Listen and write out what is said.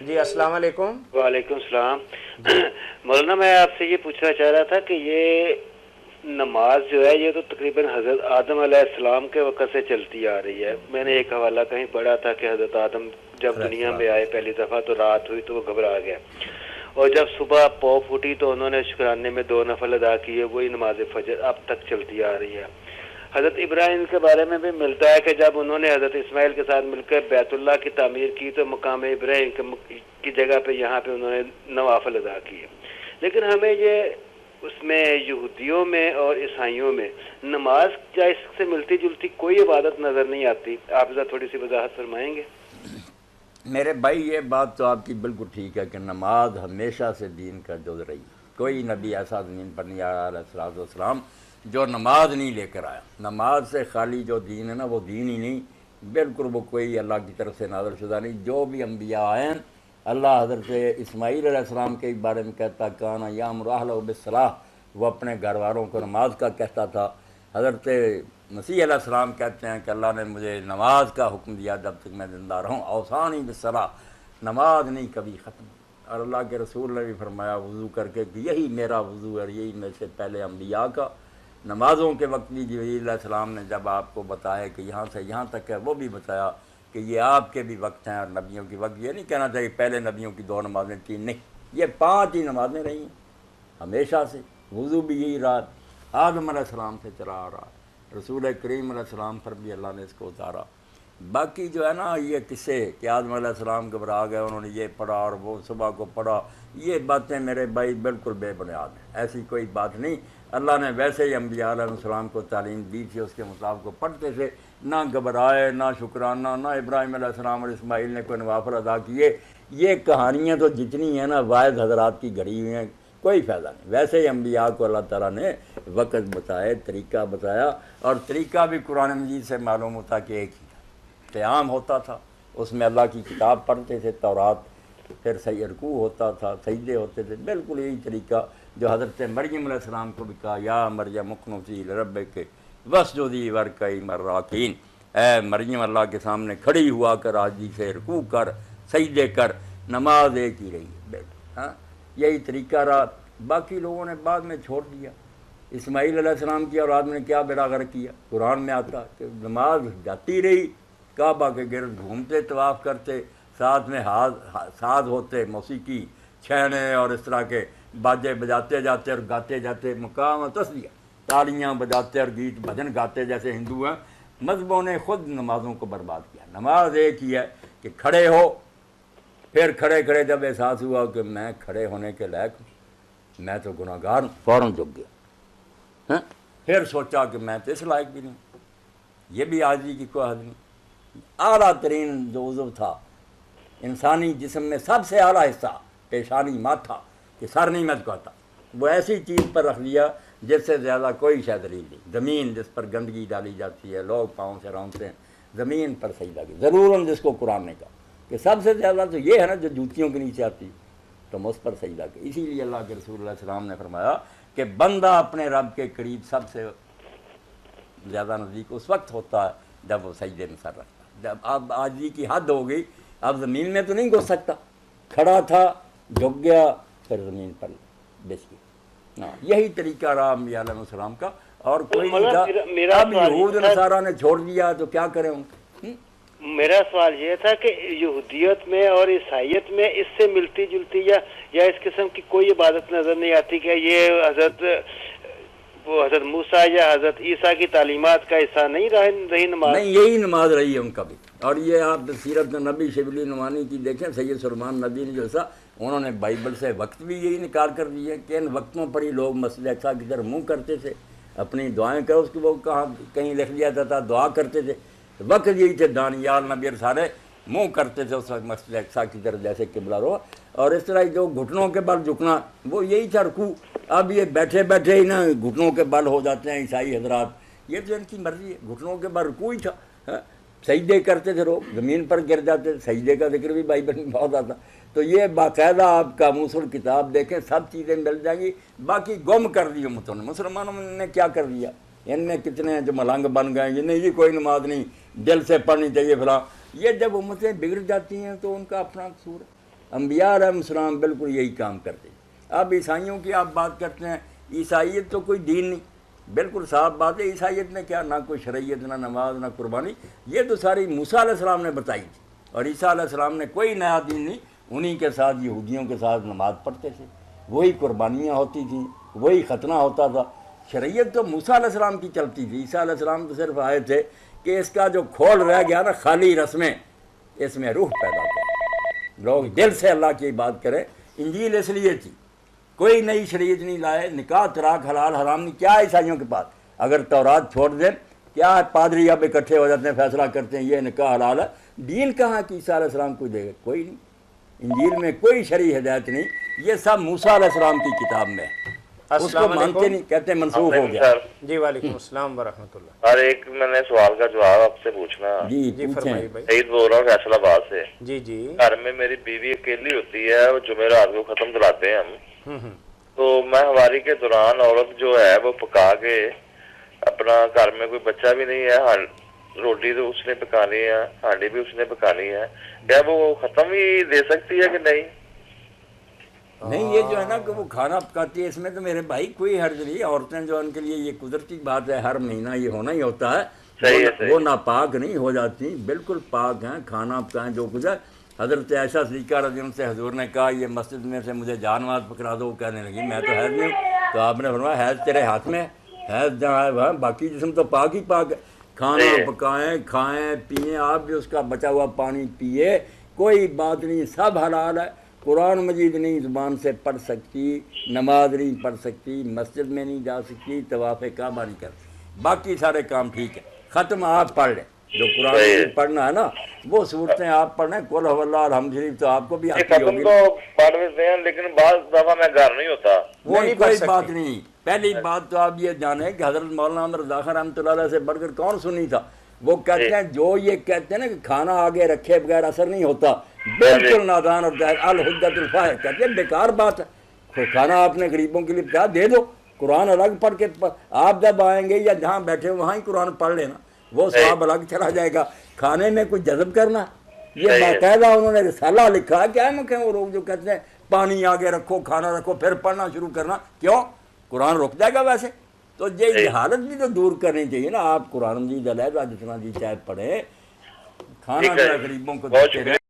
جی السلام علیکم. وعلیکم السلام. جی مولانا میں آپ سے یہ پوچھنا چاہ رہا تھا کہ یہ نماز جو ہے یہ تو تقریباً حضرت آدم علیہ السلام کے وقت سے چلتی آ رہی ہے. میں نے ایک حوالہ کہیں پڑھا تھا کہ حضرت آدم جب دنیا میں آئے پہلی دفعہ تو رات ہوئی تو وہ گھبرا گیا، اور جب صبح پو پھوٹی تو انہوں نے شکرانے میں 2 نفل ادا کیے. وہی نماز فجر اب تک چلتی آ رہی ہے. حضرت ابراہیم کے بارے میں بھی ملتا ہے کہ جب انہوں نے حضرت اسماعیل کے ساتھ مل کر بیت اللہ کی تعمیر کی تو مقام ابراہیم کی جگہ پہ یہاں پہ انہوں نے نوافل ادا کیے. لیکن ہمیں یہ اس میں یہودیوں میں اور عیسائیوں میں نماز کیا اس سے ملتی جلتی کوئی عبادت نظر نہیں آتی؟ آپ ذرا تھوڑی سی وضاحت فرمائیں گے؟ میرے بھائی یہ بات تو آپ کی بالکل ٹھیک ہے کہ نماز ہمیشہ سے دین کا جز رہی. کوئی نبی ایسا زمین پر نہیں آیا علیہ الصلوۃ والسلام جو نماز نہیں لے کر آیا. نماز سے خالی جو دین ہے نا وہ دین ہی نہیں، بالکل وہ کوئی اللہ کی طرف سے نازل شدہ نہیں. جو بھی انبیاء آئے ہیں اللہ حضرت اسماعیل علیہ السلام کے بارے میں کہتا کانا یامر اہلہ بالصلاۃ، وہ اپنے گھر والوں کو نماز کا کہتا تھا. حضرت مسیح علیہ السلام کہتے ہیں کہ اللہ نے مجھے نماز کا حکم دیا جب تک میں زندہ رہوں، اوصانی بالصلاۃ، نماز نہیں کبھی ختم. اور اللہ کے رسول نے بھی فرمایا وضو کر کے کہ یہی میرا وضو ہے، یہی میں سے پہلے انبیاء کا. نمازوں کے وقت بھی جبریل علیہ السلام نے جب آپ کو بتایا کہ یہاں سے یہاں تک ہے وہ بھی بتایا کہ یہ آپ کے بھی وقت ہیں اور نبیوں کی وقت. یہ نہیں کہنا چاہیے پہلے نبیوں کی 2 نمازیں 3 نہیں، یہ 5 ہی نمازیں رہی ہیں ہمیشہ سے. وضو بھی یہی رات آدم علیہ السلام سے چلا آ رہا، رسول کریم علیہ السلام پر بھی اللہ نے اس کو اتارا. باقی جو ہے نا یہ قصے کہ آدم علیہ السلام گھبرا گئے، انہوں نے یہ پڑھا اور وہ صبح کو پڑھا، یہ باتیں میرے بھائی بالکل بے بنیاد ہیں. ایسی کوئی بات نہیں. اللہ نے ویسے ہی انبیاء علیہ السلام کو تعلیم دی تھی، اس کے مطابق وہ پڑھتے تھے، نہ گھبرائے نہ شکرانہ، نہ ابراہیم علیہ السلام اور اسماعیل نے کوئی نوافل ادا کیے. یہ کہانیاں تو جتنی ہیں نا واعظ حضرات کی گھڑی ہوئی ہیں، کوئی فائدہ نہیں. ویسے ہی انبیاء کو اللہ تعالیٰ نے وقت بتائے، طریقہ بتایا، اور طریقہ بھی قرآن مجید سے معلوم ہوتا کہ ایک ہی قیام ہوتا تھا، اس میں اللہ کی کتاب پڑھتے تھے تورات، پھر رکوع ہوتا تھا، سجدے ہوتے تھے. بالکل یہی طریقہ جو حضرت مریم علیہ السلام کو بھی کہا یا مریم اقنتی لربک واسجدی وارکعی مع الراکعین، اے مریم اللہ کے سامنے کھڑی ہوا کر عاجزی سے رکوع کر سجدے کر. نماز ایک ہی رہی ہے بالکل. ہاں یہی طریقہ رہا. باقی لوگوں نے بعد میں چھوڑ دیا. اسماعیل علیہ السلام کی اولاد نے کیا بیڑا غرق کیا؟ قرآن میں آتا کہ نماز جاتی رہی، کعبہ کے گرد گھومتے طواف کرتے، ساتھ میں ساز ہوتے، موسیقی چھینے اور اس طرح کے باجے بجاتے جاتے اور گاتے جاتے، مقام تسبیح تالیاں بجاتے اور گیت بھجن گاتے جیسے ہندو ہیں. مذہبوں نے خود نمازوں کو برباد کیا. نماز ایک ہی ہے کہ کھڑے ہو، پھر کھڑے کھڑے جب احساس ہوا کہ میں کھڑے ہونے کے لائق ہوں، میں تو گناہ گار ہوں، فوراً جھک گیا. پھر سوچا کہ میں تو اس لائق بھی نہیں. یہ بھی عاجزی کی کوئی حد نہیں. اعلیٰ ترین جو عضو تھا انسانی جسم میں سب سے اعلیٰ حصہ پیشانی ماتھا، کہ سر نہیں میں کہتا، وہ ایسی چیز پر رکھ لیا جس سے زیادہ کوئی شاید دلیل نہیں. زمین جس پر گندگی ڈالی جاتی ہے، لوگ پاؤں سے رونگتے ہیں، زمین پر سجدہ کی ضرور، جس کو قرآن نے کہا کہ سب سے زیادہ تو یہ ہے نا جو جوتیوں کے نیچے آتی، تم اس پر سجدہ کی. اسی لیے اللہ کے رسول علیہ السلام نے فرمایا کہ بندہ اپنے رب کے قریب سب سے زیادہ نزدیک اس وقت ہوتا ہے جب وہ سجدے میں سر رکھتا ہے. جب اب عاجزی کی حد ہو گئی، اب زمین میں تو نہیں گھس سکتا، کھڑا تھا جھک گیا، پھر زمین پر بچ گیا. یہی طریقہ رہا انبیاء علیہ السلام کا، اور کوئی نہیں تھا. اب یہود نصارہ نے چھوڑ دیا تو کیا کریں ان. میرا سوال یہ تھا کہ یہودیت میں اور عیسائیت میں اس سے ملتی جلتی یا اس قسم کی کوئی عبادت نظر نہیں آتی کہ یہ حضرت موسیٰ یا حضرت عیسیٰ کی تعلیمات کا حصہ نہیں رہی نماز؟ نہیں، یہی نماز رہی ہے ان کا بھی. اور یہ آپ سیرت نبی شبلی نعمانی کی دیکھیں، سید سلمان نبی نے جو سا انہوں نے بائبل سے وقت بھی یہی نکال کر دیے کہ ان وقتوں پر ہی لوگ مسجد اقصیٰ کی طرف منہ کرتے تھے، اپنی دعائیں کرو. اس کی وہ کہیں لکھ دیا جاتا دعا کرتے تھے. وقت یہی تھے، دانیال نبی سارے منہ کرتے تھے اس وقت مسجد اقصیٰ کی طرف جیسے قبلہ رو. اور اس طرح جو گھٹنوں کے بل جھکنا وہ یہی تھا رکوع. اب یہ بیٹھے بیٹھے ہی نا گھٹنوں کے بل ہو جاتے ہیں عیسائی حضرات، یہ تو ان کی مرضی ہے. گھٹنوں کے بل رکوع ہی تھا. سجدے کرتے تھے لوگ، زمین پر گر جاتے تھے. سجدے کا ذکر بھی بائبل میں بہت آتا. تو یہ باقاعدہ آپ قاموس الکتاب دیکھیں، سب چیزیں مل جائیں گی. باقی گم کر دی امتوں نے. مسلمانوں نے کیا کر دیا؟ ان میں کتنے ہیں جو ملنگ بن گئے، یہ نہیں جی کوئی نماز نہیں، دل سے پڑھنی چاہیے فلاں. یہ جب امتیں بگڑ جاتی ہیں تو ان کا اپنا قصور ہے. انبیاء علیہ السلام بالکل یہی کام کرتے ہیں۔ اب عیسائیوں کی آپ بات کرتے ہیں، عیسائیت تو کوئی دین نہیں، بالکل صاف بات ہے۔ عیسائیت میں کیا، نہ کوئی شریعت، نہ نماز، نہ قربانی، یہ تو ساری موسیٰ علیہ السلام نے بتائی تھی، اور عیسیٰ علیہ السلام نے کوئی نیا دین نہیں، انہی کے ساتھ یہودیوں کے ساتھ نماز پڑھتے تھے، وہی قربانیاں ہوتی تھیں، وہی ختنہ ہوتا تھا۔ شریعت تو موسیٰ علیہ السلام کی چلتی تھی، عیسیٰ علیہ السلام تو صرف آئے تھے کہ اس کا جو کھول رہ گیا نا خالی رسمیں، اس میں روح پیدا کریں، لوگ دل سے اللہ کی بات کریں۔ انجیل اس لیے تھی، کوئی نئی شریعت نہیں لائے، نکاح طلاق حلال حرام نہیں، کیا ہے عیسائیوں کے پاس؟ اگر تورات چھوڑ دیں، کیا ہے، پادری اب اکٹھے ہو جاتے ہیں، فیصلہ کرتے ہیں یہ نکاح حلال ہے، دین کہاں کی عیسیٰ علیہ السلام کو دے گا؟ کوئی نہیں، انجیل میں کوئی شرعی ہدایت نہیں، یہ سب موسیٰ علیہ السلام کی کتاب میں ہے، اس کو مانتے نہیں، کہتے ہیں منسوخ ہو گیا۔ جی وعلیکم السلام ورحمۃ اللہ۔ اور ایک میں نے سوال کا جواب آپ سے پوچھنا۔ جی جی فرمائیے بھائی۔ سعید بول رہا ہوں فیصل آباد سے۔ جی جی گھر میں میری بیوی اکیلی ہوتی ہے، وہ جمعرات کو ختم دلاتے ہیں ہم، تو میں ہواری کے دوران عورت جو ہے وہ پکا کے اپنا، گھر میں کوئی بچہ بھی نہیں ہے، روٹی تو اس نے پکانی ہے، ہانڈی بھی اس نے پکانی ہے، کیا وہ ختم ہی دے سکتی ہے کہ نہیں؟ نہیں، یہ جو ہے نا کہ وہ کھانا پکاتی ہے، اس میں تو میرے بھائی کوئی حرج نہیں، عورتیں جو ان کے لیے یہ قدرتی بات ہے، ہر مہینہ یہ ہونا ہی ہوتا ہے، وہ ناپاک نہیں ہو جاتی، بالکل پاک ہیں، کھانا پکائیں جو کچھ ہے۔ حضرت عائشہ صدیقہ رضی اللہ عنہا سے حضور نے کہا یہ مسجد میں سے مجھے جانماز پکڑا دو، وہ کہنے لگی میں تو حیض نہیں ہوں، تو آپ نے فرمایا حیض تیرے ہاتھ میں ہے، حیض جہاں ہے وہاں، باقی جسم تو پاک ہی پاک ہے، کھانا پکائیں، کھائیں، پئیں، آپ بھی اس کا بچا ہوا پانی پیے، کوئی بات نہیں، سب حلال ہے۔ قرآن مجید نہیں زبان سے پڑھ سکتی، نماز نہیں پڑھ سکتی، مسجد میں نہیں جا سکتی، طواف کعبہ نہیں کر سکتی، باقی سارے کام ٹھیک ہے۔ ختم آپ پڑھ لیں، جو قرآن مجید پڑھنا ہے نا وہ صورتیں آپ پڑھ لیں، قل هو اللہ الحمد شریف تو آپ کو بھی آتی ختم ہوگی، تو پڑھ لیتے ہیں، لیکن بعض دفعہ میں گھر نہیں ہوتا۔ وہ نہیں پڑھ کوئی سکتی۔ بات نہیں۔ پہلی بات تو آپ یہ جانیں کہ حضرت مولانا احمد رضا خان رحمۃ اللہ علیہ سے بڑھ کر کون سنی تھا؟ وہ کہتے ہیں، جو یہ کہتے ہیں نا کہ کھانا آگے رکھے بغیر اثر نہیں ہوتا، بالکل نادان اور جاہل، الحجۃ الفاحش، کہتے ہیں بیکار بات ہے، کھانا آپ نے غریبوں کے لیے کہا دے دو، قرآن الگ پڑھ کے، آپ جب آئیں گے یا جہاں بیٹھے وہاں ہی قرآن پڑھ لینا، وہ ثواب الگ چلا جائے گا۔ کھانے میں کچھ جذب کرنا، یہ باقاعدہ انہوں نے رسالہ لکھا ہے، کیا ہے وہ لوگ جو کہتے ہیں پانی آگے رکھو، کھانا رکھو، پھر پڑھنا شروع کرنا، کیوں؟ قرآن رک جائے گا ویسے تو یہ حالت بھی تو دور کرنی چاہیے نا۔ آپ قرآن مجید علیحدہ جتنا جی چاہے پڑھیں، کھانا جو ہے غریبوں کو دیتے رہیں۔